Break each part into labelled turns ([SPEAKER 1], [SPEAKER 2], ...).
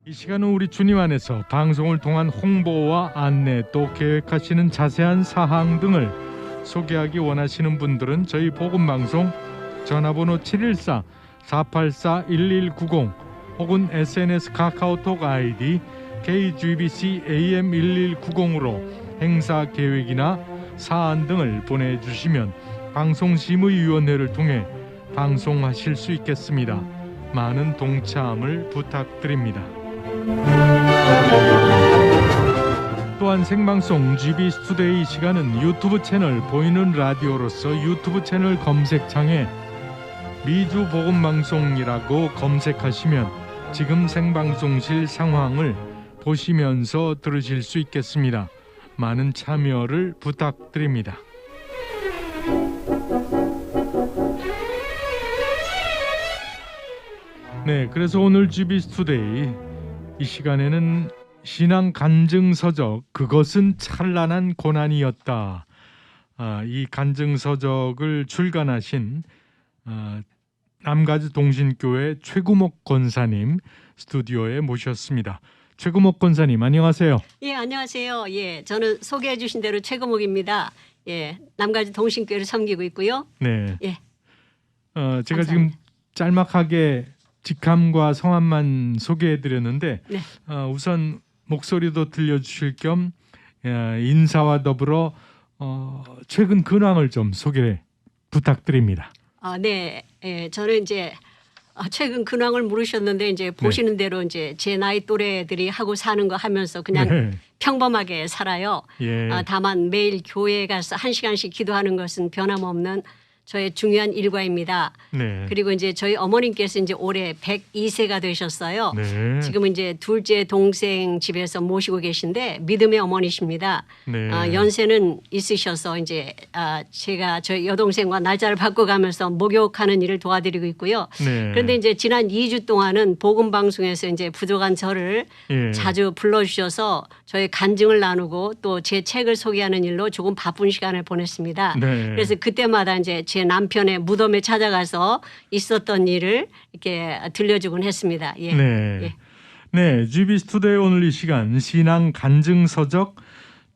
[SPEAKER 1] 이 시간은 우리 주님 안에서 방송을 통한 홍보와 안내 또 계획하시는 자세한 사항 등을 소개하기 원하시는 분들은 저희 복음방송 전화번호 714-484-1190 혹은 SNS 카카오톡 아이디 KGBC AM1190으로 행사 계획이나 사안 등을 보내주시면 방송심의위원회를 통해 방송하실 수 있겠습니다. 많은 동참을 부탁드립니다. 또한 생방송 GBC 투데이 시간은 유튜브 채널 보이는 라디오로서 유튜브 채널 검색창에 미주 복음방송이라고 검색하시면 지금 생방송실 상황을 보시면서 들으실 수 있겠습니다. 많은 참여를 부탁드립니다. 네, 그래서 오늘 GBC 투데이 이 시간에는 신앙 간증서적 그것은 찬란한 고난이었다. 이 간증서적을 출간하신 남가주 동신교회 최구목 권사님 스튜디오에 모셨습니다. 최구목 권사님 안녕하세요.
[SPEAKER 2] 예, 안녕하세요. 예, 저는 소개해 주신 대로 최구목입니다. 예, 남가주 동신교회를 섬기고 있고요.
[SPEAKER 1] 네.
[SPEAKER 2] 예.
[SPEAKER 1] 제가
[SPEAKER 2] 감사합니다.
[SPEAKER 1] 지금 짤막하게 직함과 성함만 소개해 드렸는데
[SPEAKER 2] 네.
[SPEAKER 1] 우선 목소리도 들려주실 겸 인사와 더불어 최근 근황을 좀 소개 부탁드립니다.
[SPEAKER 2] 네. 예, 저는 이제 최근 근황을 물으셨는데 이제 보시는 대로 이제 제 나이 또래들이 하고 사는 거 하면서 그냥
[SPEAKER 1] 네.
[SPEAKER 2] 평범하게 살아요.
[SPEAKER 1] 예.
[SPEAKER 2] 다만 매일 교회에 가서 1시간씩 기도하는 것은 변함없는 저의 중요한 일과입니다.
[SPEAKER 1] 네.
[SPEAKER 2] 그리고 이제 저희 어머님께서 이제 올해 102세가 되셨어요.
[SPEAKER 1] 네.
[SPEAKER 2] 지금은 이제 둘째 동생 집에서 모시고 계신데 믿음의 어머니십니다.
[SPEAKER 1] 네.
[SPEAKER 2] 연세는 있으셔서 이제 제가 저희 여동생과 날짜를 바꿔가면서 목욕하는 일을 도와드리고 있고요.
[SPEAKER 1] 네.
[SPEAKER 2] 그런데 이제 지난 2주 동안은 복음 방송에서 이제 부족한 저를
[SPEAKER 1] 예.
[SPEAKER 2] 자주 불러주셔서 저희 간증을 나누고 또 제 책을 소개하는 일로 조금 바쁜 시간을 보냈습니다.
[SPEAKER 1] 네.
[SPEAKER 2] 그래서 그때마다 이제 제 남편의 무덤에 찾아가서 있었던 일을 이렇게 들려주곤 했습니다. 예.
[SPEAKER 1] 네.
[SPEAKER 2] 예.
[SPEAKER 1] 네, GBC 투데이 오늘 이 시간 신앙 간증서적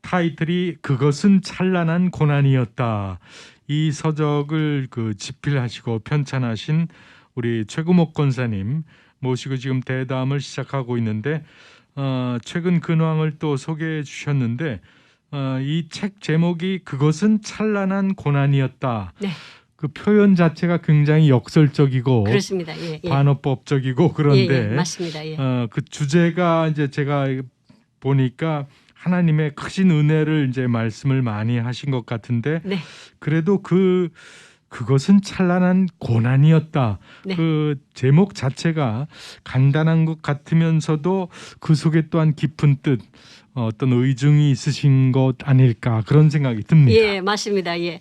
[SPEAKER 1] 타이틀이 그것은 찬란한 고난이었다. 이 서적을 집필하시고 편찬하신 우리 최구목 권사님 모시고 지금 대담을 시작하고 있는데 최근 근황을 또 소개해 주셨는데 이 책 제목이 그것은 찬란한 고난이었다.
[SPEAKER 2] 네.
[SPEAKER 1] 그 표현 자체가 굉장히 역설적이고
[SPEAKER 2] 그렇습니다. 예. 예.
[SPEAKER 1] 반어법적이고 그런데
[SPEAKER 2] 예, 예, 맞습니다. 예.
[SPEAKER 1] 그 주제가 이제 제가 보니까 하나님의 크신 은혜를 이제 말씀을 많이 하신 것 같은데
[SPEAKER 2] 네.
[SPEAKER 1] 그래도 그것은 찬란한 고난이었다.
[SPEAKER 2] 네.
[SPEAKER 1] 그 제목 자체가 간단한 것 같으면서도 그 속에 또한 깊은 뜻 어떤 의중이 있으신 것 아닐까 그런 생각이 듭니다.
[SPEAKER 2] 예, 맞습니다. 예.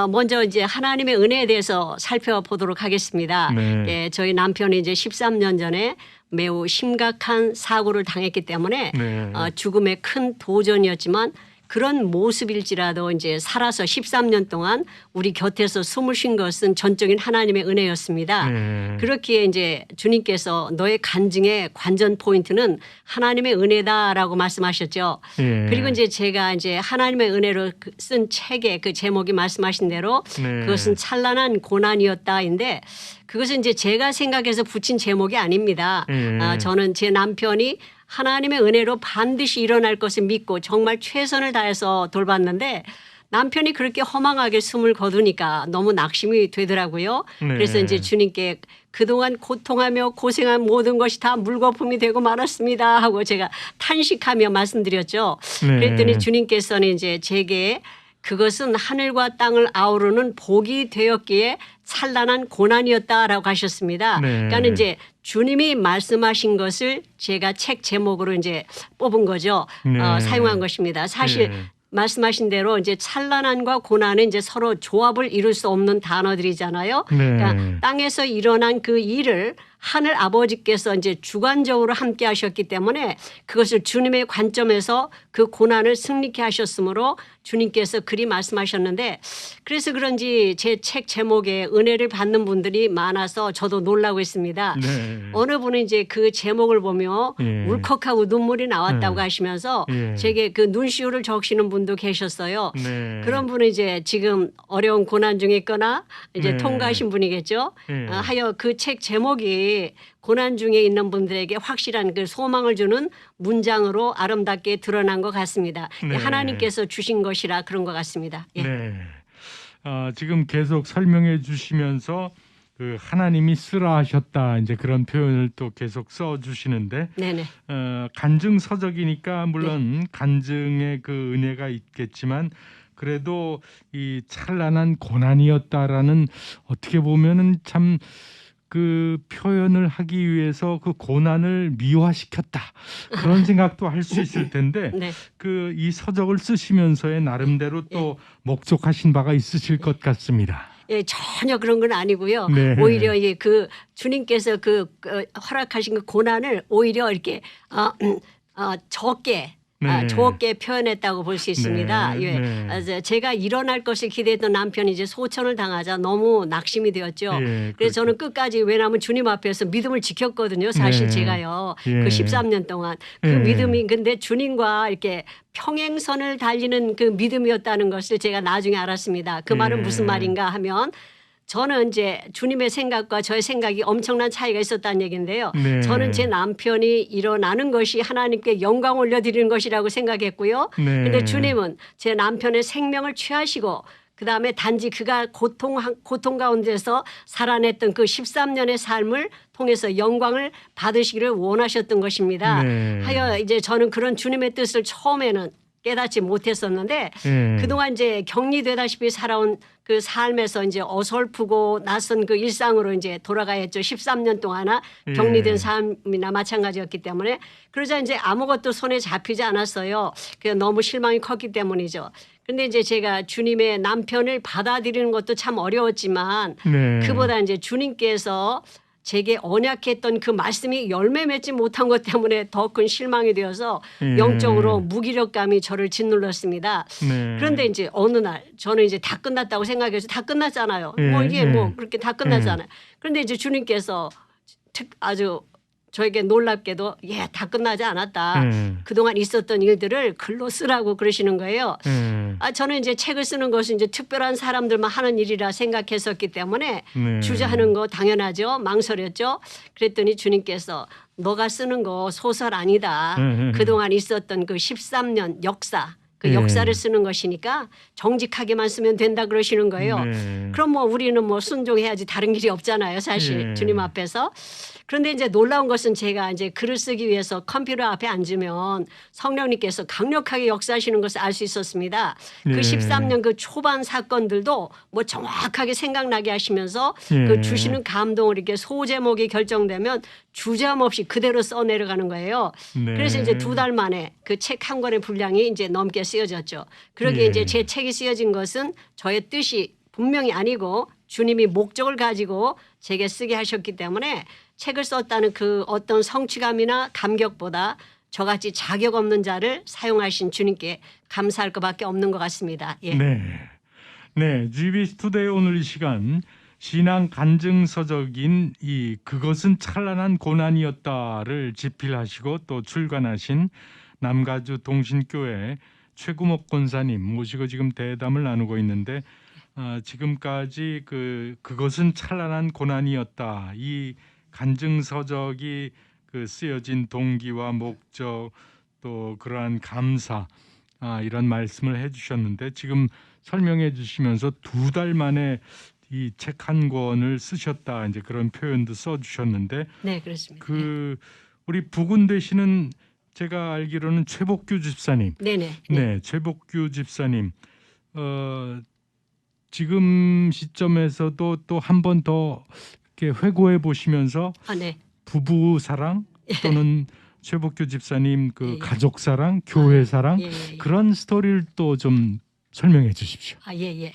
[SPEAKER 2] 먼저 이제 하나님의 은혜에 대해서 살펴보도록 하겠습니다.
[SPEAKER 1] 네.
[SPEAKER 2] 예, 저희 남편이 이제 13년 전에 매우 심각한 사고를 당했기 때문에
[SPEAKER 1] 네.
[SPEAKER 2] 죽음의 큰 도전이었지만 그런 모습일지라도 이제 살아서 13년 동안 우리 곁에서 숨을 쉰 것은 전적인 하나님의 은혜였습니다.
[SPEAKER 1] 네.
[SPEAKER 2] 그렇기에 이제 주님께서 너의 간증의 관전 포인트는 하나님의 은혜다라고 말씀하셨죠.
[SPEAKER 1] 예.
[SPEAKER 2] 그리고 이제 제가 이제 하나님의 은혜로 쓴 책의 그 제목이 말씀하신 대로
[SPEAKER 1] 네.
[SPEAKER 2] 그것은 찬란한 고난이었다인데 그것은 이제 제가 생각해서 붙인 제목이 아닙니다.
[SPEAKER 1] 예.
[SPEAKER 2] 저는 제 남편이 하나님의 은혜로 반드시 일어날 것을 믿고 정말 최선을 다해서 돌봤는데 남편이 그렇게 허망하게 숨을 거두니까 너무 낙심이 되더라고요.
[SPEAKER 1] 네.
[SPEAKER 2] 그래서 이제 주님께 그동안 고통하며 고생한 모든 것이 다 물거품이 되고 말았습니다 하고 제가 탄식하며 말씀드렸죠.
[SPEAKER 1] 네.
[SPEAKER 2] 그랬더니 주님께서는 이제 제게 그것은 하늘과 땅을 아우르는 복이 되었기에 찬란한 고난이었다라고 하셨습니다.
[SPEAKER 1] 네.
[SPEAKER 2] 그러니까 이제 주님이 말씀하신 것을 제가 책 제목으로 이제 뽑은 거죠.
[SPEAKER 1] 네.
[SPEAKER 2] 사용한 것입니다. 사실
[SPEAKER 1] 네.
[SPEAKER 2] 말씀하신 대로 이제 찬란함과 고난은 이제 서로 조합을 이룰 수 없는 단어들이잖아요.
[SPEAKER 1] 네.
[SPEAKER 2] 그러니까 땅에서 일어난 그 일을 하늘 아버지께서 이제 주관적으로 함께 하셨기 때문에 그것을 주님의 관점에서 그 고난을 승리케 하셨으므로 주님께서 그리 말씀하셨는데 그래서 그런지 제 책 제목에 은혜를 받는 분들이 많아서 저도 놀라고 있습니다.
[SPEAKER 1] 네.
[SPEAKER 2] 어느 분은 이제 그 제목을 보며
[SPEAKER 1] 예.
[SPEAKER 2] 울컥하고 눈물이 나왔다고 하시면서
[SPEAKER 1] 예.
[SPEAKER 2] 제게 그 눈시울을 적시는 분도 계셨어요.
[SPEAKER 1] 네.
[SPEAKER 2] 그런 분은 이제 지금 어려운 고난 중에 있거나 이제
[SPEAKER 1] 네.
[SPEAKER 2] 통과하신 분이겠죠.
[SPEAKER 1] 예.
[SPEAKER 2] 하여 그 책 제목이 고난 중에 있는 분들에게 확실한 그 소망을 주는 문장으로 아름답게 드러난 것 같습니다.
[SPEAKER 1] 네.
[SPEAKER 2] 하나님께서 주신 것이라 그런 것 같습니다. 예.
[SPEAKER 1] 네. 지금 계속 설명해 주시면서 그 하나님이 쓰라 하셨다 이제 그런 표현을 또 계속 써 주시는데
[SPEAKER 2] 네네.
[SPEAKER 1] 간증 서적이니까 물론 간증의 그 은혜가 있겠지만 그래도 이 찬란한 고난이었다라는 어떻게 보면은 참 그 표현을 하기 위해서 그 고난을 미화시켰다 그런 생각도 할 수 있을 텐데
[SPEAKER 2] 네.
[SPEAKER 1] 그 이 서적을 쓰시면서의 나름대로 또 목적하신 바가 있으실 것 같습니다.
[SPEAKER 2] 예, 전혀 그런 건 아니고요.
[SPEAKER 1] 네.
[SPEAKER 2] 오히려 그 주님께서 허락하신 그 고난을 오히려 이렇게 적게
[SPEAKER 1] 네.
[SPEAKER 2] 좋게 표현했다고 볼 수 있습니다.
[SPEAKER 1] 네,
[SPEAKER 2] 예.
[SPEAKER 1] 네.
[SPEAKER 2] 제가 일어날 것을 기대했던 남편이 이제 소천을 당하자 너무 낙심이 되었죠.
[SPEAKER 1] 예,
[SPEAKER 2] 그래서 저는 끝까지 왜냐하면 주님 앞에서 믿음을 지켰거든요. 사실
[SPEAKER 1] 네.
[SPEAKER 2] 제가요.
[SPEAKER 1] 예.
[SPEAKER 2] 그 13년 동안 그
[SPEAKER 1] 예.
[SPEAKER 2] 믿음이 근데 주님과 이렇게 평행선을 달리는 그 믿음이었다는 것을 제가 나중에 알았습니다. 그 말은
[SPEAKER 1] 예.
[SPEAKER 2] 무슨 말인가 하면 저는 이제 주님의 생각과 저의 생각이 엄청난 차이가 있었다는 얘기인데요.
[SPEAKER 1] 네.
[SPEAKER 2] 저는 제 남편이 일어나는 것이 하나님께 영광 올려드리는 것이라고 생각했고요.
[SPEAKER 1] 네.
[SPEAKER 2] 그런데 주님은 제 남편의 생명을 취하시고 그다음에 단지 그가 고통 가운데서 살아냈던 그 13년의 삶을 통해서 영광을 받으시기를 원하셨던 것입니다.
[SPEAKER 1] 네.
[SPEAKER 2] 하여 이제 저는 그런 주님의 뜻을 처음에는 깨닫지 못했었는데
[SPEAKER 1] 예.
[SPEAKER 2] 그동안 이제 격리되다시피 살아온 그 삶에서 이제 어설프고 낯선 그 일상으로 이제 돌아가야 했죠. 13년 동안이나
[SPEAKER 1] 예.
[SPEAKER 2] 격리된 삶이나 마찬가지였기 때문에 그러자 이제 아무것도 손에 잡히지 않았어요. 그냥 너무 실망이 컸기 때문이죠. 근데 이제 제가 주님의 남편을 받아들이는 것도 참 어려웠지만
[SPEAKER 1] 네.
[SPEAKER 2] 그보다 이제 주님께서 제게 언약했던 그 말씀이 열매 맺지 못한 것 때문에 더 큰 실망이 되어서
[SPEAKER 1] 예.
[SPEAKER 2] 영적으로 무기력감이 저를 짓눌렀습니다.
[SPEAKER 1] 네.
[SPEAKER 2] 그런데 이제 어느 날 저는 이제 다 끝났다고 생각해서 다 끝났잖아요.
[SPEAKER 1] 예,
[SPEAKER 2] 뭐 이게
[SPEAKER 1] 예.
[SPEAKER 2] 뭐 그렇게 다 끝났잖아요. 그런데 이제 주님께서 아주 저에게 놀랍게도 다 끝나지 않았다.
[SPEAKER 1] 예.
[SPEAKER 2] 그동안 있었던 일들을 글로 쓰라고 그러시는 거예요.
[SPEAKER 1] 예.
[SPEAKER 2] 저는 이제 책을 쓰는 것은 이제 특별한 사람들만 하는 일이라 생각했었기 때문에
[SPEAKER 1] 네.
[SPEAKER 2] 주저하는 거 당연하죠. 망설였죠. 그랬더니 주님께서 너가 쓰는 거 소설 아니다. 그동안 있었던 그 13년 역사 그
[SPEAKER 1] 예.
[SPEAKER 2] 역사를 쓰는 것이니까 정직하게만 쓰면 된다 그러시는 거예요.
[SPEAKER 1] 네.
[SPEAKER 2] 그럼 뭐 우리는 뭐 순종해야지 다른 길이 없잖아요. 사실
[SPEAKER 1] 예.
[SPEAKER 2] 주님 앞에서. 그런데 이제 놀라운 것은 제가 이제 글을 쓰기 위해서 컴퓨터 앞에 앉으면 성령님께서 강력하게 역사하시는 것을 알 수 있었습니다.
[SPEAKER 1] 예.
[SPEAKER 2] 그 13년 그 초반 사건들도 뭐 정확하게 생각나게 하시면서
[SPEAKER 1] 예.
[SPEAKER 2] 그 주시는 감동을 이렇게 소제목이 결정되면 주저함 없이 그대로 써내려가는 거예요.
[SPEAKER 1] 네.
[SPEAKER 2] 그래서 이제 2달 만에 그 책 한 권의 분량이 이제 넘게 쓰여졌죠. 그러기에
[SPEAKER 1] 예.
[SPEAKER 2] 이제 제 책이 쓰여진 것은 저의 뜻이 분명히 아니고 주님이 목적을 가지고 제게 쓰게 하셨기 때문에 책을 썼다는 그 어떤 성취감이나 감격보다 저같이 자격 없는 자를 사용하신 주님께 감사할 것밖에 없는 것 같습니다. 예.
[SPEAKER 1] 네. 네. GBC 투데이 오늘 이 시간 신앙 간증 서적인 이 그것은 찬란한 고난이었다를 집필하시고 또 출간하신 남가주 동신교회 최구목 권사님 모시고 지금 대담을 나누고 있는데 지금까지 그것은 찬란한 고난이었다 이 간증 서적이 그 쓰여진 동기와 목적 또 그러한 감사 이런 말씀을 해주셨는데 지금 설명해 주시면서 2달 만에 이 책 한 권을 쓰셨다 이제 그런 표현도 써주셨는데
[SPEAKER 2] 네, 그렇습니다.
[SPEAKER 1] 우리 부군 되시는 제가 알기로는 최복규 집사님,
[SPEAKER 2] 네네.
[SPEAKER 1] 네, 최복규 집사님 지금 시점에서도 또 한 번 더 이렇게 회고해 보시면서
[SPEAKER 2] 네.
[SPEAKER 1] 부부 사랑 또는 최복규 집사님 그
[SPEAKER 2] 예.
[SPEAKER 1] 가족 사랑, 교회 사랑
[SPEAKER 2] 예.
[SPEAKER 1] 그런 스토리를 또 좀 설명해 주십시오.
[SPEAKER 2] 예.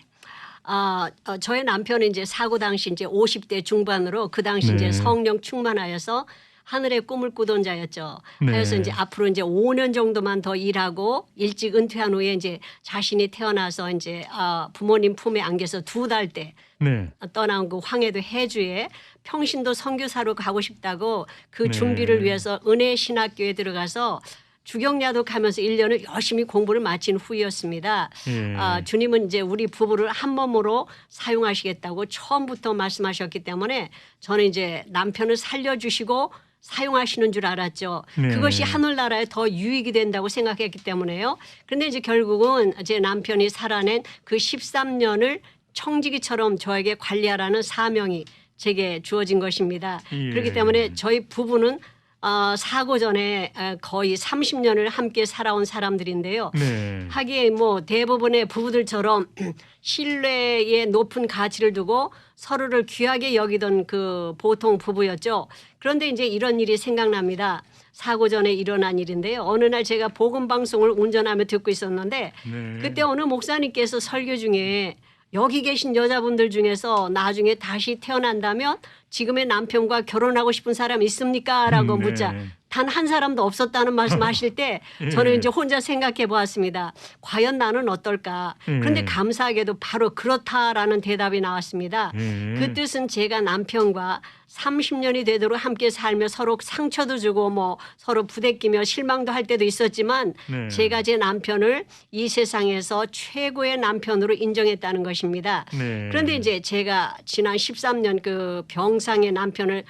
[SPEAKER 2] 저의 남편은 이제 사고 당시 이제 50대 중반으로 그 당시 이제
[SPEAKER 1] 네.
[SPEAKER 2] 성령 충만하여서 하늘의 꿈을 꾸던 자였죠.
[SPEAKER 1] 네.
[SPEAKER 2] 그래서 이제 앞으로 이제 5년 정도만 더 일하고 일찍 은퇴한 후에 이제 자신이 태어나서 이제 부모님 품에 안겨서 2달 때
[SPEAKER 1] 네.
[SPEAKER 2] 떠나온 그 황해도 해주에 평신도 선교사로 가고 싶다고 그
[SPEAKER 1] 네.
[SPEAKER 2] 준비를 위해서 은혜신학교에 들어가서 주경야도 가면서 1년을 열심히 공부를 마친 후였습니다.
[SPEAKER 1] 예.
[SPEAKER 2] 주님은 이제 우리 부부를 한 몸으로 사용하시겠다고 처음부터 말씀하셨기 때문에 저는 이제 남편을 살려주시고 사용하시는 줄 알았죠.
[SPEAKER 1] 네.
[SPEAKER 2] 그것이 하늘나라에 더 유익이 된다고 생각했기 때문에요. 그런데 이제 결국은 제 남편이 살아낸 그 13년을 청지기처럼 저에게 관리하라는 사명이 제게 주어진 것입니다.
[SPEAKER 1] 예.
[SPEAKER 2] 그렇기 때문에 저희 부부는 사고 전에 거의 30년을 함께 살아온 사람들인데요.
[SPEAKER 1] 네.
[SPEAKER 2] 하기에 뭐 대부분의 부부들처럼 신뢰의 높은 가치를 두고 서로를 귀하게 여기던 그 보통 부부였죠. 그런데 이제 이런 일이 생각납니다. 사고 전에 일어난 일인데요. 어느 날 제가 복음 방송을 운전하며 듣고 있었는데
[SPEAKER 1] 네.
[SPEAKER 2] 그때 어느 목사님께서 설교 중에 여기 계신 여자분들 중에서 나중에 다시 태어난다면 지금의 남편과 결혼하고 싶은 사람 있습니까? 라고
[SPEAKER 1] 네.
[SPEAKER 2] 묻자 단 한 사람도 없었다는 말씀하실 때
[SPEAKER 1] 예.
[SPEAKER 2] 저는 이제 혼자 생각해 보았습니다. 과연 나는 어떨까? 그런데
[SPEAKER 1] 예.
[SPEAKER 2] 감사하게도 바로 그렇다라는 대답이 나왔습니다.
[SPEAKER 1] 예.
[SPEAKER 2] 그 뜻은 제가 남편과 30년이 되도록 함께 살며 서로 상처도 주고 뭐 서로 부대끼며 실망도 할 때도 있었지만
[SPEAKER 1] 네.
[SPEAKER 2] 제가 제 남편을 이 세상에서 최고의 남편으로 인정했다는 것입니다.
[SPEAKER 1] 네.
[SPEAKER 2] 그런데 이제 제가 지난 13년 그 병상의 남편을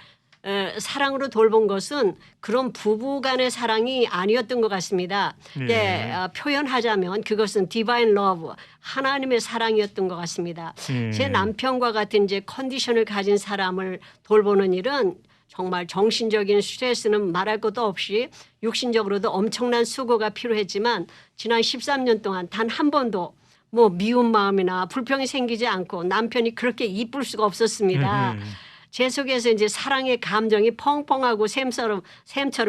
[SPEAKER 2] 사랑으로 돌본 것은 그런 부부간의 사랑이 아니었던 것 같습니다.
[SPEAKER 1] 네.
[SPEAKER 2] 표현하자면 그것은 디바인 러브, 하나님의 사랑이었던 것 같습니다.
[SPEAKER 1] 예.
[SPEAKER 2] 제 남편과 같은 이제 컨디션을 가진 사람을 돌보는 일은 정말 정신적인 스트레스는 말할 것도 없이 육신적으로도 엄청난 수고가 필요했지만 지난 13년 동안 단 한 번도 뭐 미운 마음이나 불평이 생기지 않고 남편이 그렇게 이쁠 수가 없었습니다. 제 속에서 이제 사랑의 감정이 펑펑하고 샘처럼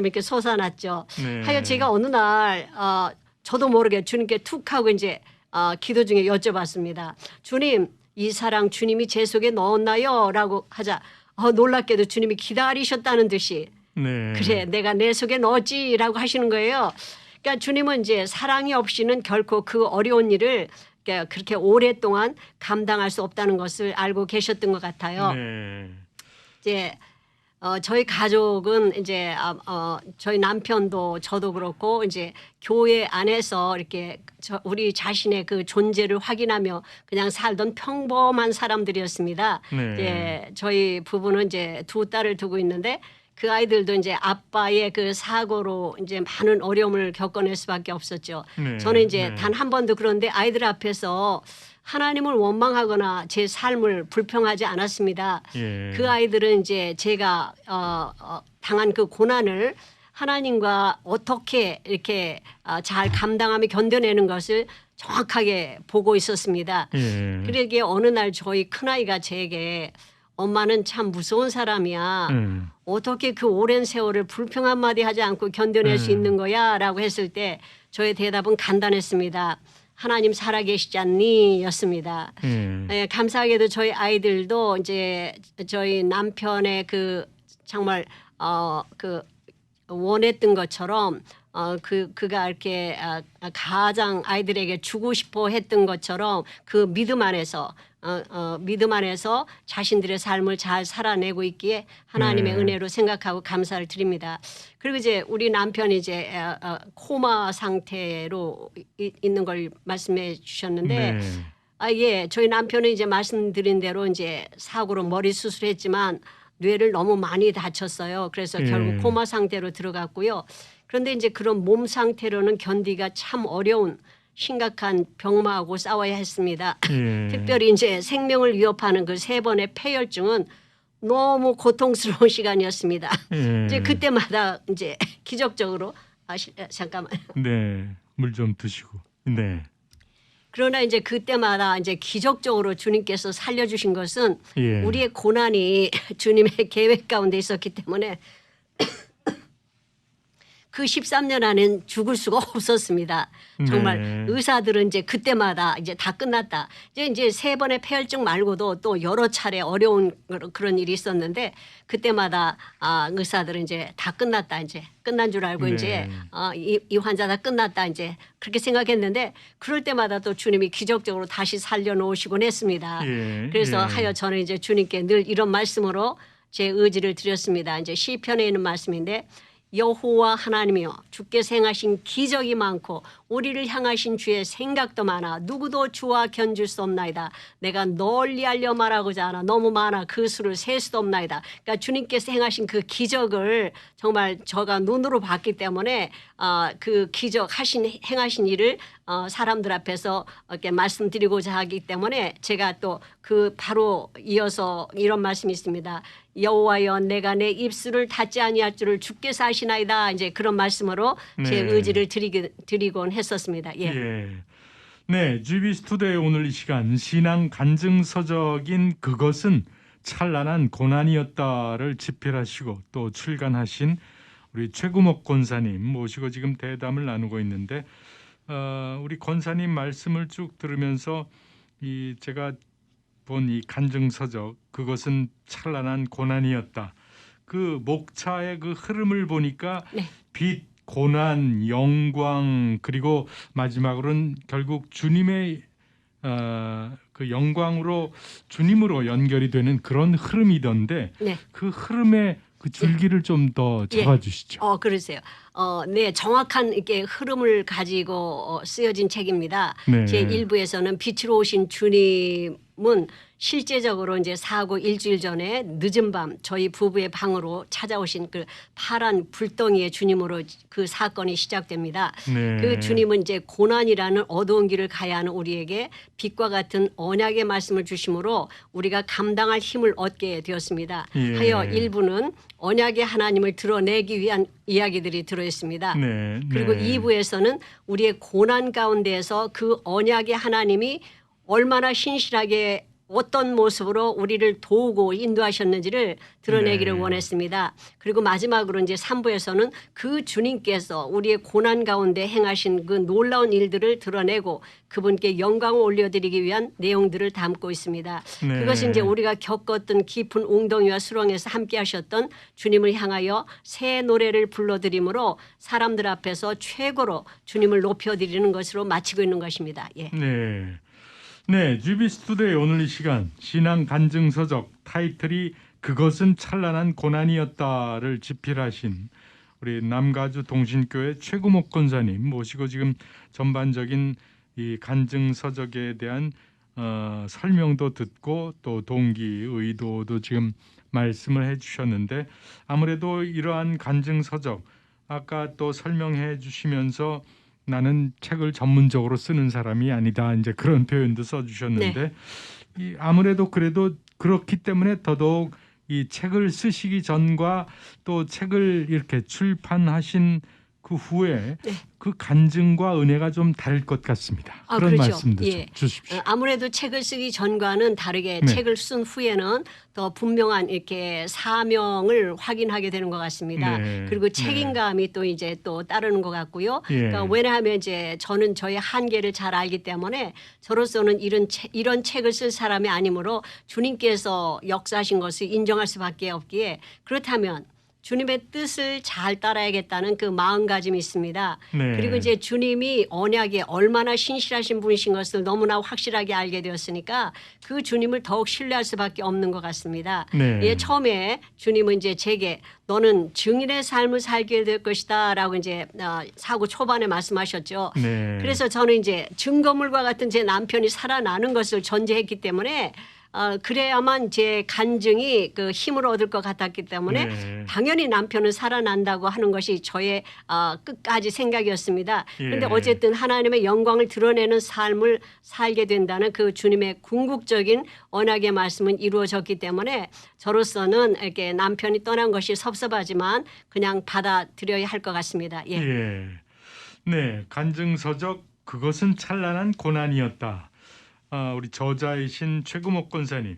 [SPEAKER 2] 이렇게 솟아났죠.
[SPEAKER 1] 네.
[SPEAKER 2] 하여 제가 어느 날 저도 모르게 주님께 툭 하고 이제 기도 중에 여쭤봤습니다. 주님, 이 사랑 주님이 제 속에 넣었나요? 라고 하자 놀랍게도 주님이 기다리셨다는 듯이
[SPEAKER 1] 네.
[SPEAKER 2] 그래 내가 내 속에 넣었지라고 하시는 거예요. 그러니까 주님은 이제 사랑이 없이는 결코 그 어려운 일을 그렇게 오랫동안 감당할 수 없다는 것을 알고 계셨던 것 같아요.
[SPEAKER 1] 네.
[SPEAKER 2] 이제 저희 가족은 이제 저희 남편도 저도 그렇고 이제 교회 안에서 이렇게 우리 자신의 그 존재를 확인하며 그냥 살던 평범한 사람들이었습니다.
[SPEAKER 1] 네.
[SPEAKER 2] 예, 저희 부부는 이제 2딸을 두고 있는데 그 아이들도 이제 아빠의 그 사고로 이제 많은 어려움을 겪어낼 수밖에 없었죠.
[SPEAKER 1] 네.
[SPEAKER 2] 저는 이제
[SPEAKER 1] 네.
[SPEAKER 2] 단 한 번도 그런데 아이들 앞에서 하나님을 원망하거나 제 삶을 불평하지 않았습니다.
[SPEAKER 1] 예.
[SPEAKER 2] 그 아이들은 이제 제가 당한 그 고난을 하나님과 어떻게 이렇게 잘 감당하며 견뎌내는 것을 정확하게 보고 있었습니다.
[SPEAKER 1] 예.
[SPEAKER 2] 그러기에 어느 날 저희 큰아이가 제게 엄마는 참 무서운 사람이야. 어떻게 그 오랜 세월을 불평 한마디 하지 않고 견뎌낼 수 있는 거야? 라고 했을 때 저의 대답은 간단했습니다. 하나님 살아계시지 않니? 였습니다. 예, 감사하게도 저희 아이들도 이제 저희 남편의 그 정말 그 원했던 것처럼 그가 이렇게 가장 아이들에게 주고 싶어 했던 것처럼 그 믿음 안에서 자신들의 삶을 잘 살아내고 있기에 하나님의
[SPEAKER 1] 네.
[SPEAKER 2] 은혜로 생각하고 감사를 드립니다. 그리고 이제 우리 남편이 이제 코마 상태로 있는 걸 말씀해 주셨는데
[SPEAKER 1] 네.
[SPEAKER 2] 예, 저희 남편은 이제 말씀드린 대로 이제 사고로 머리 수술했지만 뇌를 너무 많이 다쳤어요. 그래서 결국 코마 상태로 들어갔고요. 그런데 이제 그런 몸 상태로는 견디기가 참 어려운 심각한 병마하고 싸워야 했습니다. 특별히 이제 생명을 위협하는 그 3번의 폐혈증은 너무 고통스러운 시간이었습니다. 이제 그때마다 이제 기적적으로 잠깐만.
[SPEAKER 1] 네. 물 좀 드시고. 네.
[SPEAKER 2] 그러나 이제 그때마다 이제 기적적으로 주님께서 살려주신 것은
[SPEAKER 1] 예.
[SPEAKER 2] 우리의 고난이 주님의 계획 가운데 있었기 때문에 그 13년 안엔 죽을 수가 없었습니다. 정말
[SPEAKER 1] 네.
[SPEAKER 2] 의사들은 이제 그때마다 이제 다 끝났다. 이제 세 번의 폐혈증 말고도 또 여러 차례 어려운 그런 일이 있었는데 그때마다 의사들은 이제 다 끝났다. 이제 끝난 줄 알고
[SPEAKER 1] 네.
[SPEAKER 2] 이제 이 환자 다 끝났다. 이제 그렇게 생각했는데 그럴 때마다 또 주님이 기적적으로 다시 살려놓으시곤 했습니다.
[SPEAKER 1] 예,
[SPEAKER 2] 그래서
[SPEAKER 1] 예.
[SPEAKER 2] 하여 저는 이제 주님께 늘 이런 말씀으로 제 의지를 드렸습니다. 이제 시편에 있는 말씀인데 여호와 하나님이여 주께서 행하신 기적이 많고 우리를 향하신 주의 생각도 많아 누구도 주와 견줄 수 없나이다. 내가 널리 알려 말하고자 하나 너무 많아 그 수를 셀 수도 없나이다. 그러니까 주님께서 행하신 그 기적을 정말 제가 눈으로 봤기 때문에 그 기적 행하신 일을 사람들 앞에서 이렇게 말씀드리고자 하기 때문에 제가 또 그 바로 이어서 이런 말씀이 있습니다. 여호와여 내가 내 입술을 닫지 아니할 줄을 주께서 아시나이다. 이제 그런 말씀으로 제
[SPEAKER 1] 네.
[SPEAKER 2] 의지를 드리곤 했었습니다. 예.
[SPEAKER 1] 예. 네, GBC 투데이 오늘 이 시간 신앙 간증 서적인 그것은 찬란한 고난이었다를 집필하시고 또 출간하신 우리 최구목 권사님 모시고 지금 대담을 나누고 있는데 우리 권사님 말씀을 쭉 들으면서 제가 본 이 간증 서적 그것은 찬란한 고난이었다. 그 목차의 그 흐름을 보니까
[SPEAKER 2] 네.
[SPEAKER 1] 빛, 고난, 영광 그리고 마지막으로는 결국 주님의 그 영광으로 주님으로 연결이 되는 그런 흐름이던데
[SPEAKER 2] 네.
[SPEAKER 1] 그 흐름의 그 줄기를 좀 더
[SPEAKER 2] 예.
[SPEAKER 1] 잡아주시죠.
[SPEAKER 2] 그러세요. 네, 정확한 이렇게 흐름을 가지고 쓰여진 책입니다.
[SPEAKER 1] 네.
[SPEAKER 2] 제 1부에서는 빛으로 오신 주님은 실제적으로 이제 사고 일주일 전에 늦은 밤 저희 부부의 방으로 찾아오신 그 파란 불덩이의 주님으로 그 사건이 시작됩니다.
[SPEAKER 1] 네.
[SPEAKER 2] 그 주님은 이제 고난이라는 어두운 길을 가야 하는 우리에게 빛과 같은 언약의 말씀을 주심으로 우리가 감당할 힘을 얻게 되었습니다.
[SPEAKER 1] 예.
[SPEAKER 2] 하여 1부는 언약의 하나님을 드러내기 위한 이야기들이 들어있습니다.
[SPEAKER 1] 네.
[SPEAKER 2] 그리고
[SPEAKER 1] 네.
[SPEAKER 2] 2부에서는 우리의 고난 가운데에서 그 언약의 하나님이 얼마나 신실하게 어떤 모습으로 우리를 도우고 인도하셨는지를 드러내기를
[SPEAKER 1] 네.
[SPEAKER 2] 원했습니다. 그리고 마지막으로 이제 3부에서는 그 주님께서 우리의 고난 가운데 행하신 그 놀라운 일들을 드러내고 그분께 영광을 올려드리기 위한 내용들을 담고 있습니다.
[SPEAKER 1] 네.
[SPEAKER 2] 그것은 이제 우리가 겪었던 깊은 웅덩이와 수렁에서 함께 하셨던 주님을 향하여 새 노래를 불러드림으로 사람들 앞에서 최고로 주님을 높여드리는 것으로 마치고 있는 것입니다. 예.
[SPEAKER 1] 네. 네, GBC 투데이 오늘 이 시간 신앙 간증 서적 타이틀이 그것은 찬란한 고난이었다를 집필하신 우리 남가주 동신교회 최구목 권사님 모시고 지금 전반적인 이 간증 서적에 대한 설명도 듣고 또 동기 의도도 지금 말씀을 해주셨는데 아무래도 이러한 간증 서적 아까 또 설명해 주시면서 나는 책을 전문적으로 쓰는 사람이 아니다. 이제 그런 표현도 써주셨는데 아무래도 그래도 그렇기 때문에 더더욱 이 책을 쓰시기 전과 또 책을 이렇게 출판하신 그 후에
[SPEAKER 2] 네.
[SPEAKER 1] 그 간증과 은혜가 좀 다를 것 같습니다. 그런
[SPEAKER 2] 그렇죠.
[SPEAKER 1] 말씀도 좀
[SPEAKER 2] 예.
[SPEAKER 1] 주십시오.
[SPEAKER 2] 아무래도 책을 쓰기 전과는 다르게
[SPEAKER 1] 네.
[SPEAKER 2] 책을 쓴 후에는 더 분명한 이렇게 사명을 확인하게 되는 것 같습니다.
[SPEAKER 1] 네.
[SPEAKER 2] 그리고 책임감이 또 이제 또 따르는 것 같고요.
[SPEAKER 1] 예.
[SPEAKER 2] 그러니까 왜냐하면 이제 저는 저의 한계를 잘 알기 때문에 저로서는 이런 책을 쓸 사람이 아니므로 주님께서 역사하신 것을 인정할 수밖에 없기에 그렇다면 주님의 뜻을 잘 따라야겠다는 그 마음가짐이 있습니다.
[SPEAKER 1] 네.
[SPEAKER 2] 그리고 이제 주님이 언약에 얼마나 신실하신 분이신 것을 너무나 확실하게 알게 되었으니까 그 주님을 더욱 신뢰할 수밖에 없는 것 같습니다.
[SPEAKER 1] 네.
[SPEAKER 2] 예, 처음에 주님은 이제 제게 너는 증인의 삶을 살게 될 것이다라고 이제 사고 초반에 말씀하셨죠.
[SPEAKER 1] 네.
[SPEAKER 2] 그래서 저는 이제 증거물과 같은 제 남편이 살아나는 것을 전제했기 때문에 그래야만 제 간증이 그 힘을 얻을 것 같았기 때문에
[SPEAKER 1] 네.
[SPEAKER 2] 당연히 남편은 살아난다고 하는 것이 저의 끝까지 생각이었습니다. 그런데
[SPEAKER 1] 예.
[SPEAKER 2] 어쨌든 하나님의 영광을 드러내는 삶을 살게 된다는 그 주님의 궁극적인 언약의 말씀은 이루어졌기 때문에 저로서는 이렇게 남편이 떠난 것이 섭섭하지만 그냥 받아들여야 할 것 같습니다. 예.
[SPEAKER 1] 예. 네, 간증서적 그것은 찬란한 고난이었다. 우리 저자이신 최구목 권사님.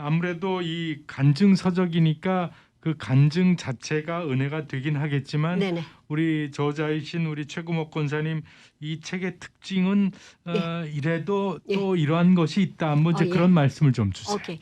[SPEAKER 1] 아무래도 이 간증서적이니까 그 간증 자체가 은혜가 되긴 하겠지만
[SPEAKER 2] 네네.
[SPEAKER 1] 우리 저자이신 우리 최구목 권사님 이 책의 특징은 이래도
[SPEAKER 2] 예.
[SPEAKER 1] 또 이러한 것이 있다. 뭐 이제
[SPEAKER 2] 예.
[SPEAKER 1] 그런 말씀을 좀 주세요.
[SPEAKER 2] 오케이.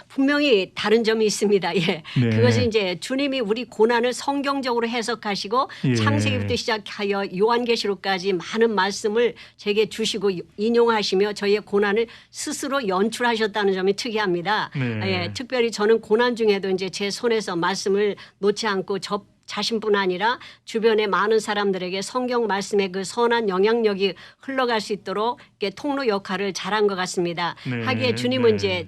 [SPEAKER 2] 분명히 다른 점이 있습니다. 예.
[SPEAKER 1] 네.
[SPEAKER 2] 그것은 이제 주님이 우리 고난을 성경적으로 해석하시고
[SPEAKER 1] 예.
[SPEAKER 2] 창세기부터 시작하여 요한계시록까지 많은 말씀을 제게 주시고 인용하시며 저희의 고난을 스스로 연출하셨다는 점이 특이합니다.
[SPEAKER 1] 네.
[SPEAKER 2] 예. 특별히 저는 고난 중에도 이제 제 손에서 말씀을 놓지 않고 자신뿐 아니라 주변의 많은 사람들에게 성경 말씀의 그 선한 영향력이 흘러갈 수 있도록 이렇게 통로 역할을 잘한 것 같습니다.
[SPEAKER 1] 네,
[SPEAKER 2] 하기에 주님은
[SPEAKER 1] 네.
[SPEAKER 2] 이제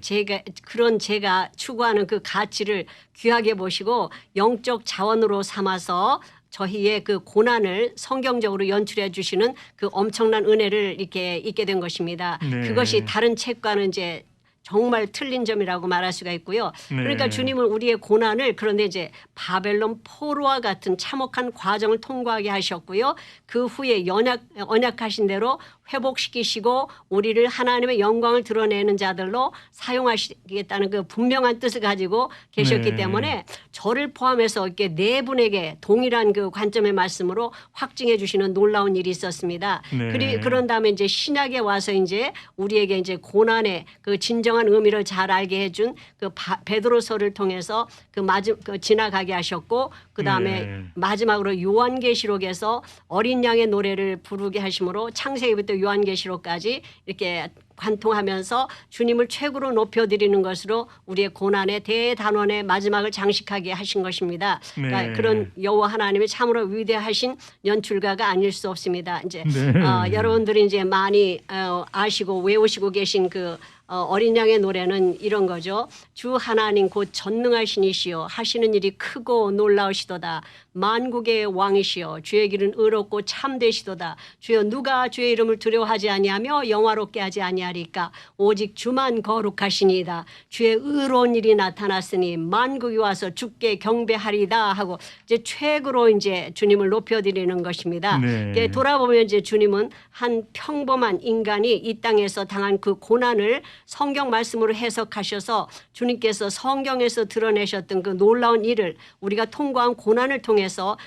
[SPEAKER 2] 제가 추구하는 그 가치를 귀하게 보시고 영적 자원으로 삼아서 저희의 그 고난을 성경적으로 연출해 주시는 그 엄청난 은혜를 이렇게 있게 된 것입니다.
[SPEAKER 1] 네.
[SPEAKER 2] 그것이 다른 책과는 이제 정말 틀린 점이라고 말할 수가 있고요.
[SPEAKER 1] 네.
[SPEAKER 2] 그러니까 주님은 우리의 고난을 그런데 이제 바벨론 포로와 같은 참혹한 과정을 통과하게 하셨고요. 그 후에 언약하신 대로 회복시키시고 우리를 하나님의 영광을 드러내는 자들로 사용하시겠다는 그 분명한 뜻을 가지고 계셨기
[SPEAKER 1] 네.
[SPEAKER 2] 때문에 저를 포함해서 이렇게 네 분에게 동일한 그 관점의 말씀으로 확증해 주시는 놀라운 일이 있었습니다.
[SPEAKER 1] 네.
[SPEAKER 2] 그런 다음에 이제 신약에 와서 이제 우리에게 이제 고난의 그 진정한 의미를 잘 알게 해준 그 베드로서를 통해서 그 지나가게 하셨고 그 다음에
[SPEAKER 1] 네.
[SPEAKER 2] 마지막으로 요한계시록에서 어린 양의 노래를 부르게 하심으로 창세기부터 요한계시록까지 이렇게 관통하면서 주님을 최고로 높여드리는 것으로 우리의 고난의 대단원의 마지막을 장식하게 하신 것입니다. 그러니까
[SPEAKER 1] 네.
[SPEAKER 2] 그런 여호와 하나님이 참으로 위대하신 연출가가 아닐 수 없습니다. 이제
[SPEAKER 1] 네.
[SPEAKER 2] 여러분들이 이제 많이 아시고 외우시고 계신 그 어린 양의 노래는 이런 거죠. 주 하나님 곧 전능하신 이시여 하시는 일이 크고 놀라우시도다. 만국의 왕이시여 주의 길은 의롭고 참되시도다. 주여 누가 주의 이름을 두려워하지 아니하며 영화롭게 하지 아니하리까. 오직 주만 거룩하시니이다. 주의 의로운 일이 나타났으니 만국이 와서 주께 경배하리다 하고 이제 최고로 이제 주님을 높여드리는 것입니다.
[SPEAKER 1] 네.
[SPEAKER 2] 돌아보면 이제 주님은 한 평범한 인간이 이 땅에서 당한 그 고난을 성경 말씀으로 해석하셔서 주님께서 성경에서 드러내셨던 그 놀라운 일을 우리가 통과한 고난을 통해서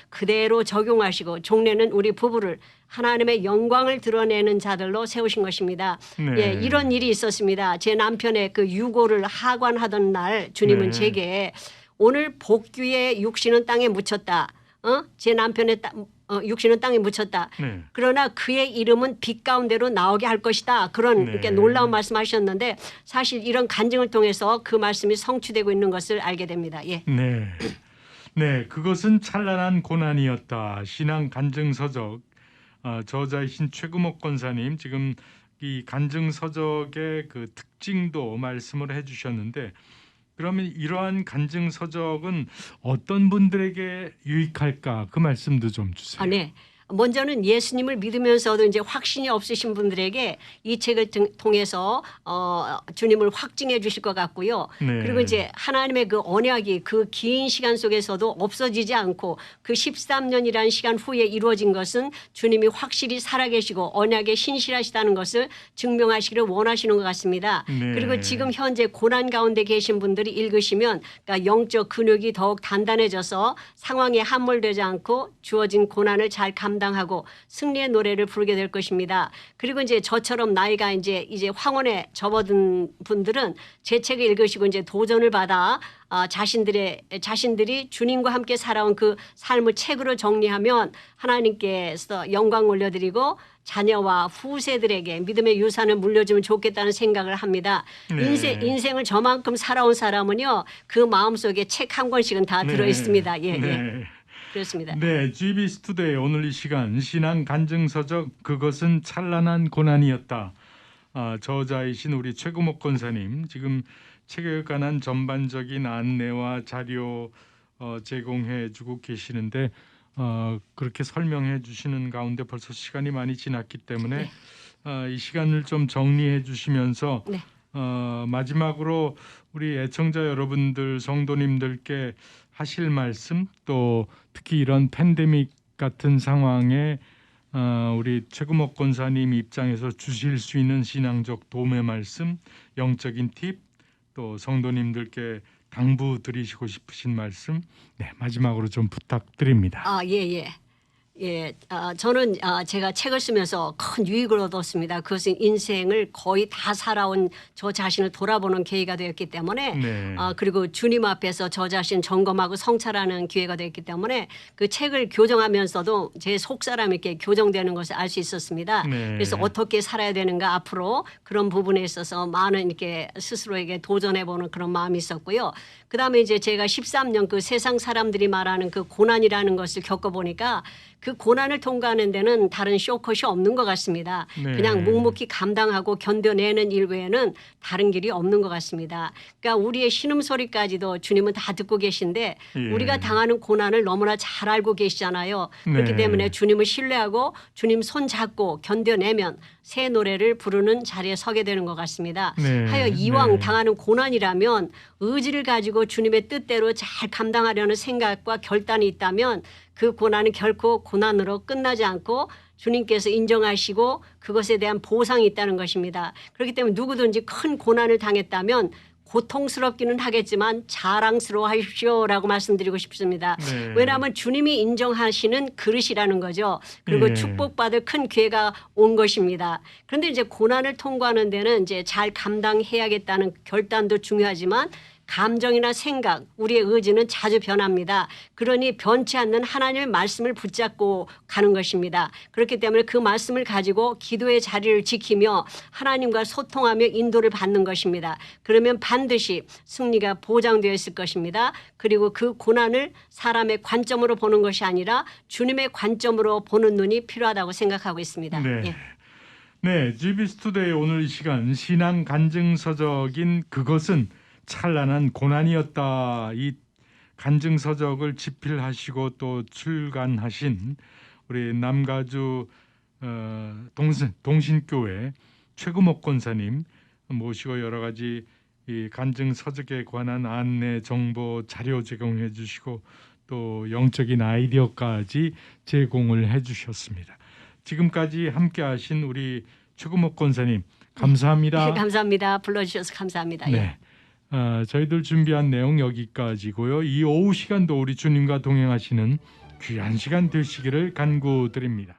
[SPEAKER 2] 그대로 적용하시고 종래는 우리 부부를 하나님의 영광을 드러내는 자들로 세우신 것입니다.
[SPEAKER 1] 네.
[SPEAKER 2] 예, 이런 일이 있었습니다. 제 남편의 그 유고를 하관하던 날 주님은
[SPEAKER 1] 네.
[SPEAKER 2] 제게 오늘 복귀의 육신은 땅에 묻혔다. 제 남편의 육신은 땅에 묻혔다.
[SPEAKER 1] 네.
[SPEAKER 2] 그러나 그의 이름은 빛 가운데로 나오게 할 것이다. 그런
[SPEAKER 1] 네.
[SPEAKER 2] 이렇게 놀라운 말씀하셨는데 사실 이런 간증을 통해서 그 말씀이 성취되고 있는 것을 알게 됩니다. 예.
[SPEAKER 1] 네. 네, 그것은 찬란한 고난이었다. 신앙 간증 서적 저자이신 최구목 권사님 지금 이 간증 서적의 그 특징도 말씀을 해주셨는데 그러면 이러한 간증 서적은 어떤 분들에게 유익할까 그 말씀도 좀 주세요.
[SPEAKER 2] 네. 먼저는 예수님을 믿으면서도 이제 확신이 없으신 분들에게 이 책을 통해서 주님을 확증해 주실 것 같고요.
[SPEAKER 1] 네.
[SPEAKER 2] 그리고 이제 하나님의 그 언약이 그 긴 시간 속에서도 없어지지 않고 그 13년이라는 시간 후에 이루어진 것은 주님이 확실히 살아계시고 언약에 신실하시다는 것을 증명하시기를 원하시는 것 같습니다.
[SPEAKER 1] 네.
[SPEAKER 2] 그리고 지금 현재 고난 가운데 계신 분들이 읽으시면 그러니까 영적 근육이 더욱 단단해져서 상황에 함몰되지 않고 주어진 고난을 잘 감당하고 승리의 노래를 부르게 될 것입니다. 그리고 이제 저처럼 나이가 이제 황혼에 접어든 분들은 제 책을 읽으시고 이제 도전을 받아 자신들이 주님과 함께 살아온 그 삶을 책으로 정리하면 하나님께서 영광 올려드리고 자녀와 후세들에게 믿음의 유산을 물려주면 좋겠다는 생각을 합니다.
[SPEAKER 1] 네.
[SPEAKER 2] 인생을 저만큼 살아온 사람은요 그 마음속에 책 한 권씩은 다
[SPEAKER 1] 네.
[SPEAKER 2] 들어있습니다. 예,
[SPEAKER 1] 네.
[SPEAKER 2] 예. 그렇습니다.
[SPEAKER 1] 네, GBC 투데이 오늘 이 시간 신앙 간증 서적 그것은 찬란한 고난이었다. 저자이신 우리 최구목 권사님 지금 책에 관한 전반적인 안내와 자료 제공해주고 계시는데 그렇게 설명해 주시는 가운데 벌써 시간이 많이 지났기 때문에 이 시간을 좀 정리해 주시면서
[SPEAKER 2] 네.
[SPEAKER 1] 마지막으로 우리 애청자 여러분들 성도님들께 하실 말씀 또 특히 이런 팬데믹 같은 상황에 우리 최구목 권사님 입장에서 주실 수 있는 신앙적 도움의 말씀, 영적인 팁, 또 성도님들께 당부드리시고 싶으신 말씀 마지막으로 좀 부탁드립니다.
[SPEAKER 2] 예. 저는 제가 책을 쓰면서 큰 유익을 얻었습니다. 그것은 인생을 거의 다 살아온 저 자신을 돌아보는 계기가 되었기 때문에
[SPEAKER 1] 네.
[SPEAKER 2] 그리고 주님 앞에서 저 자신 점검하고 성찰하는 기회가 되었기 때문에 그 책을 교정하면서도 제 속사람이 이렇게 교정되는 것을 알 수 있었습니다.
[SPEAKER 1] 네.
[SPEAKER 2] 그래서 어떻게 살아야 되는가 앞으로 그런 부분에 있어서 많은 이렇게 스스로에게 도전해보는 그런 마음이 있었고요. 그다음에 이제 제가 13년 그 세상 사람들이 말하는 그 고난이라는 것을 겪어보니까 그 고난을 통과하는 데는 다른 쇼컷이 없는 것 같습니다.
[SPEAKER 1] 네.
[SPEAKER 2] 그냥 묵묵히 감당하고 견뎌내는 일 외에는 다른 길이 없는 것 같습니다. 그러니까 우리의 신음소리까지도 주님은 다 듣고 계신데
[SPEAKER 1] 예.
[SPEAKER 2] 우리가 당하는 고난을 너무나 잘 알고 계시잖아요. 그렇기
[SPEAKER 1] 네.
[SPEAKER 2] 때문에 주님을 신뢰하고 주님 손 잡고 견뎌내면 새 노래를 부르는 자리에 서게 되는 것 같습니다.
[SPEAKER 1] 네.
[SPEAKER 2] 하여 이왕
[SPEAKER 1] 네.
[SPEAKER 2] 당하는 고난이라면 의지를 가지고 주님의 뜻대로 잘 감당하려는 생각과 결단이 있다면 그 고난은 결코 고난으로 끝나지 않고 주님께서 인정하시고 그것에 대한 보상이 있다는 것입니다. 그렇기 때문에 누구든지 큰 고난을 당했다면 고통스럽기는 하겠지만 자랑스러워하십시오라고 말씀드리고 싶습니다.
[SPEAKER 1] 네.
[SPEAKER 2] 왜냐하면 주님이 인정하시는 그릇이라는 거죠. 그리고
[SPEAKER 1] 예.
[SPEAKER 2] 축복받을 큰 기회가 온 것입니다. 그런데 이제 고난을 통과하는 데는 이제 잘 감당해야겠다는 결단도 중요하지만 감정이나 생각, 우리의 의지는 자주 변합니다. 그러니 변치 않는 하나님의 말씀을 붙잡고 가는 것입니다. 그렇기 때문에 그 말씀을 가지고 기도의 자리를 지키며 하나님과 소통하며 인도를 받는 것입니다. 그러면 반드시 승리가 보장되어 있을 것입니다. 그리고 그 고난을 사람의 관점으로 보는 것이 아니라 주님의 관점으로 보는 눈이 필요하다고 생각하고 있습니다.
[SPEAKER 1] 네.
[SPEAKER 2] 예.
[SPEAKER 1] 네, GBC 투데이 오늘 이 시간 신앙 간증서적인 그것은 찬란한 고난이었다. 이 간증서적을 집필하시고 또 출간하신 우리 남가주 동신교회 최구목 권사님 모시고 여러 가지 이 간증서적에 관한 안내 정보 자료 제공해 주시고 또 영적인 아이디어까지 제공을 해 주셨습니다. 지금까지 함께하신 우리 최구목 권사님 감사합니다.
[SPEAKER 2] 감사합니다. 불러주셔서 감사합니다. 예.
[SPEAKER 1] 네. 저희들 준비한 내용 여기까지고요. 이 오후 시간도 우리 주님과 동행하시는 귀한 시간 되시기를 간구드립니다.